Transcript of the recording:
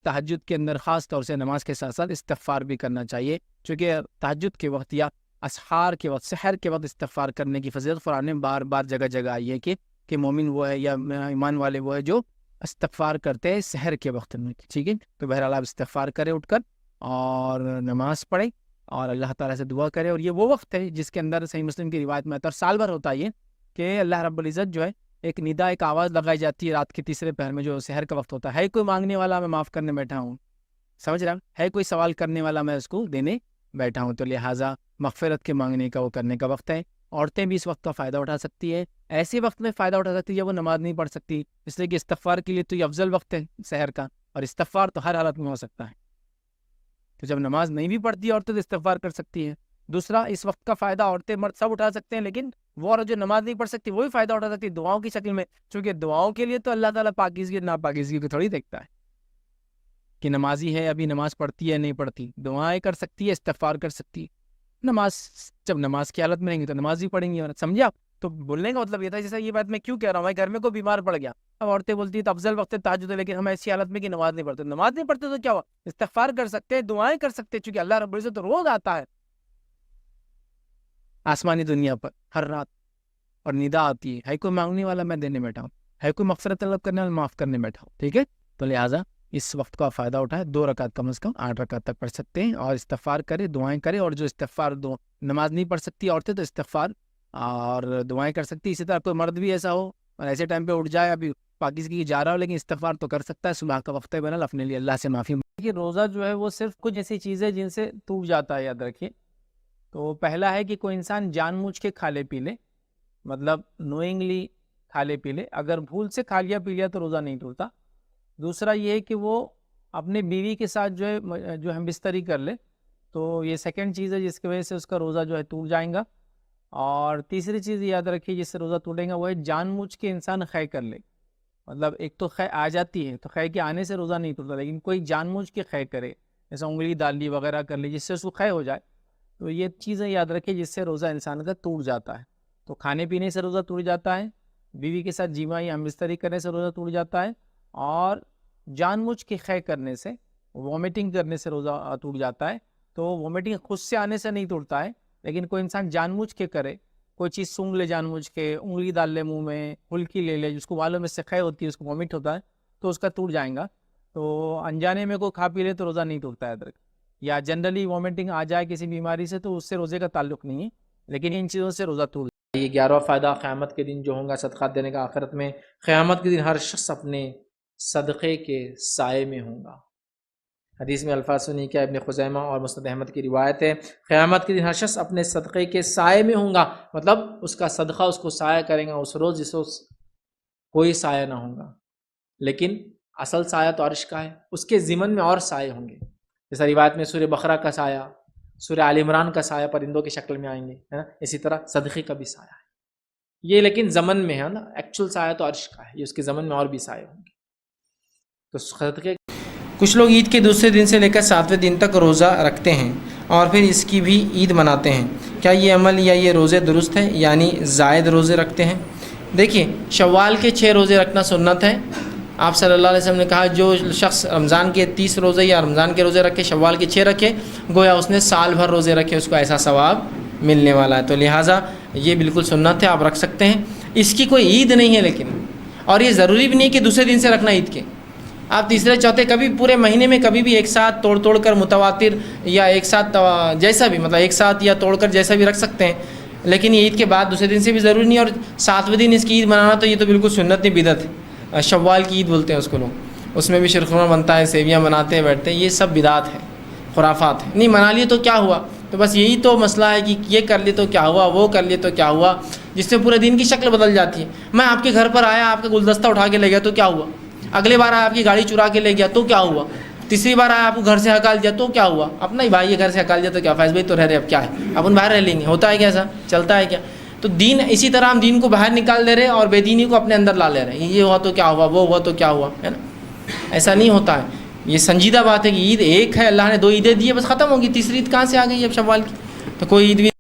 تہجد کے اندر خاص طور سے نماز کے ساتھ ساتھ استغفار بھی کرنا چاہیے، چونکہ تہجد کے وقت یا اسحار کے وقت، سحر کے وقت استغفار کرنے کی فضیلت قرآن میں بار بار جگہ جگہ آئی ہے کہ مومن وہ ہے یا ایمان والے وہ ہے جو استغفار کرتے ہیں سحر کے وقت میں، ٹھیک ہے؟ تو بہرحال آپ استغفار کریں اٹھ کر اور نماز پڑھیں اور اللہ تعالیٰ سے دعا کریں، اور یہ وہ وقت ہے جس کے اندر صحیح مسلم کی روایت میں آتا ہے، اور سال بھر ہوتا ہے یہ کہ اللہ رب العزت جو ہے ایک ندا، ایک آواز لگائی جاتی ہے رات کے تیسرے پہر میں جو سحر کا وقت ہوتا ہے کوئی مانگنے والا میں معاف کرنے بیٹھا ہوں، سمجھ رہا ہے کوئی سوال کرنے والا میں اس کو دینے بیٹھا ہوں، تو لہٰذا مغفرت کے مانگنے کا وہ کرنے کا وقت ہے۔ عورتیں بھی اس وقت کا فائدہ اٹھا سکتی ہے، ایسے وقت میں فائدہ اٹھا سکتی ہے جب وہ نماز نہیں پڑھ سکتی، اس لیے کہ استغفار کے لیے تو یہ افضل وقت ہے سحر کا، اور استغفار تو ہر حالت میں ہو سکتا ہے، تو جب نماز نہیں بھی پڑھتی عورتیں تو استغفار کر سکتی ہیں۔ دوسرا، اس وقت کا فائدہ عورتیں مرد سب اٹھا سکتے ہیں، لیکن وہ عورت جو نماز نہیں پڑھ سکتی وہ بھی فائدہ اٹھا سکتی ہے دعاؤں کی شکل میں، چونکہ دعاؤں کے لیے تو اللہ تعالیٰ پاکیزگی ناپاکیزگی کو تھوڑی دیکھتا ہے کہ نمازی ہے ابھی نماز پڑھتی ہے نہیں پڑھتی، دعائیں کر سکتی ہے، استغفار کر سکتی ہے۔ جب نماز کی حالت میں رہیں گی تو نماز بھی پڑھیں گی، سمجھے آپ؟ تو بولنے کا مطلب یہ تھا، جیسا یہ بات میں کیوں کہہ رہا ہوں، گھر میں کوئی بیمار پڑ گیا، اب عورتیں بولتی ہیں تو افضل وقت تہجد ہے، لیکن ہم ایسی حالت میں کہ نماز نہیں پڑھتے، نماز نہیں پڑھتے تو کیا ہوا، استغفار کر سکتے ہیں، دعائیں کر سکتے ہیں، چونکہ اللہ رب العزت روز آتا ہے آسمانی دنیا پر ہر رات، اور ندا آتی ہے کوئی مانگنے والا میں دینے بیٹھا ہوں، ہے کوئی مغفرت طلب کرنے والا معاف کرنے بیٹھا ہوں، ٹھیک ہے؟ تو لہٰذا اس وقت کا فائدہ اٹھائے، 2 رکعت کم از کم 8 رکعت تک پڑھ سکتے ہیں، اور استغفار کرے، دعائیں کرے، اور جو استغفار نماز نہیں پڑھ سکتی عورتیں تو استغفار اور دعائیں کر سکتی۔ اسی طرح کوئی مرد بھی ایسا ہو اور ایسے ٹائم پہ اٹھ جائے، ابھی پاکیزگی جا رہا ہو لیکن استغفار تو کر سکتا ہے، صبح کا وقت ہے، بہرحال اپنے لیے اللہ سے معافی مانگے۔ روزہ جو ہے وہ صرف کچھ ایسی چیزیں جن سے ٹوٹ جاتا ہے، یاد رکھیے۔ تو پہلا ہے کہ کوئی انسان جان موجھ کے کھا لے پی لے، مطلب نوئنگلی کھا لے پی لے، اگر بھول سے کھا لیا پی لیا تو روزہ نہیں ٹوٹتا۔ دوسرا یہ ہے کہ وہ اپنے بیوی کے ساتھ جو ہم بستری کر لے، تو یہ سیکنڈ چیز ہے جس کی وجہ سے اس کا روزہ جو ہے ٹوٹ جائے گا۔ اور تیسری چیز یاد رکھیے جس سے روزہ ٹوٹے گا، وہ ہے جان موجھ کے انسان خے کر لے، مطلب ایک تو خے آ جاتی ہے تو خے کے آنے سے روزہ نہیں ٹوٹتا، لیکن کوئی جان موجھ کے خے کرے، جیسے انگلی ڈال لی وغیرہ کر لی جس سے اس کو خے ہو جائے، تو یہ چیزیں یاد رکھیے جس سے روزہ انسان کا ٹوٹ جاتا ہے۔ تو کھانے پینے سے روزہ ٹوٹ جاتا ہے، بیوی کے ساتھ جماعی ہم بستری کرنے سے روزہ ٹوٹ جاتا ہے، اور جان مجھ کے خے کرنے سے، وومیٹنگ کرنے سے روزہ ٹوٹ جاتا ہے۔ تو وومیٹنگ خود سے آنے سے نہیں ٹوٹتا ہے، لیکن کوئی انسان جان مجھ کے کرے، کوئی چیز سونگھ لے جان مجھ کے، انگلی ڈال لے منہ میں، ہلکی لے لے، جس کو معلوم اس سے خے ہوتی ہے، اس کو وومٹ ہوتا ہے، تو اس کا ٹوٹ جائے گا۔ تو انجانے میں کوئی کھا پی لے تو روزہ نہیں ٹوٹتا ہے ادرک، یا جنرلی وومیٹنگ آ جائے کسی بیماری سے تو اس سے روزے کا تعلق نہیں ہے، لیکن ان چیزوں سے روزہ ٹوٹ جائے۔ یہ 11واں فائدہ قیامت کے دن جو ہوگا صدقات دینے کا، آخرت میں قیامت کے دن ہر شخص اپنے صدقے کے سائے میں ہوگا۔ حدیث میں الفاظ سنی کیا، ابن خزیمہ اور مسند احمد کی روایت ہے، قیامت کے دن ہر شخص اپنے صدقے کے سائے میں ہوگا، مطلب اس کا صدقہ اس کو سایہ کرے گا اس روز جس روز کوئی سایہ نہ ہوگا، لیکن اصل سایہ تو عرش کا ہے، اس کے ضمن میں اور سائے ہوں گے، جیسا روایت میں سورہ بقرہ کا سایہ، سورہ آل عمران کا سایہ پرندوں کی شکل میں آئیں گے، ہے نا، اسی طرح صدقے کا بھی سایہ ہے، یہ لیکن ضمن میں ہے نا، ایکچوئل سایہ تو عرش کا ہے، یہ اس کے ضمن میں اور بھی سایہ ہوں گے۔ تو صدقے، کچھ لوگ عید کے دوسرے دن سے لے کر 7ویں دن تک روزہ رکھتے ہیں اور پھر اس کی بھی عید مناتے ہیں، کیا یہ عمل یا یہ روزے درست ہے، یعنی زائد روزے رکھتے ہیں؟ دیکھیے، شوال کے 6 روزے رکھنا سنت ہے، آپ صلی اللہ علیہ وسلم نے کہا جو شخص رمضان کے 30 روزے یا رمضان کے روزے رکھے، شوال کے 6 رکھے، گویا اس نے سال بھر روزے رکھے، اس کو ایسا ثواب ملنے والا ہے، تو لہٰذا یہ بالکل سنت ہے، آپ رکھ سکتے ہیں، اس کی کوئی عید نہیں ہے، لیکن اور یہ ضروری بھی نہیں کہ دوسرے دن سے رکھنا عید کے، آپ تیسرے چوتھے کبھی پورے مہینے میں کبھی بھی ایک ساتھ توڑ کر متواتر یا ایک ساتھ جیسا بھی، مطلب ایک ساتھ یا توڑ کر جیسا بھی رکھ سکتے ہیں، لیکن یہ عید کے بعد دوسرے دن سے بھی ضروری نہیں، اور 7ویں دن اس کی عید منانا تو یہ تو بالکل سنت نہیں، بدعت ہے، شوال کی عید بولتے ہیں اس کو لوگ، اس میں بھی شیرخورما بنتا ہے، سیویاں بناتے ہیں، بیٹھتے ہیں، یہ سب بدعت ہے، خرافات ہے، نہیں منا لیے تو کیا ہوا، تو بس یہی تو مسئلہ ہے کہ یہ کر لیے تو کیا ہوا، وہ کر لیے تو کیا ہوا، جس سے پورے دن کی شکل بدل جاتی ہے۔ میں آپ کے گھر پر آیا، آپ کا گلدستہ اٹھا کے لے گیا تو کیا ہوا، اگلے بار آیا آپ کی گاڑی چرا کے لے گیا تو کیا ہوا، تیسری بار آیا آپ کو گھر سے ہکال دیا تو کیا ہوا، اپنا ہی بھائی گھر سے ہکال دیا تو کیا، فیض بھائی تو رہ رہے، اب کیا ہے، اپن باہر رہ لیں گے، ہوتا ہے کیا ایسا، چلتا ہے کیا؟ تو دین اسی طرح ہم دین کو باہر نکال دے رہے اور بے دینی کو اپنے اندر لا لے رہے ہیں، یہ ہوا تو کیا ہوا، وہ ہوا تو کیا ہوا، ہے نا، ایسا نہیں ہوتا ہے، یہ سنجیدہ بات ہے کہ عید ایک ہے، اللہ نے 2 عیدیں دی ہے، بس ختم ہوگی، تیسری عید کہاں سے آ گئی اب شوال کی، تو کوئی عید بھی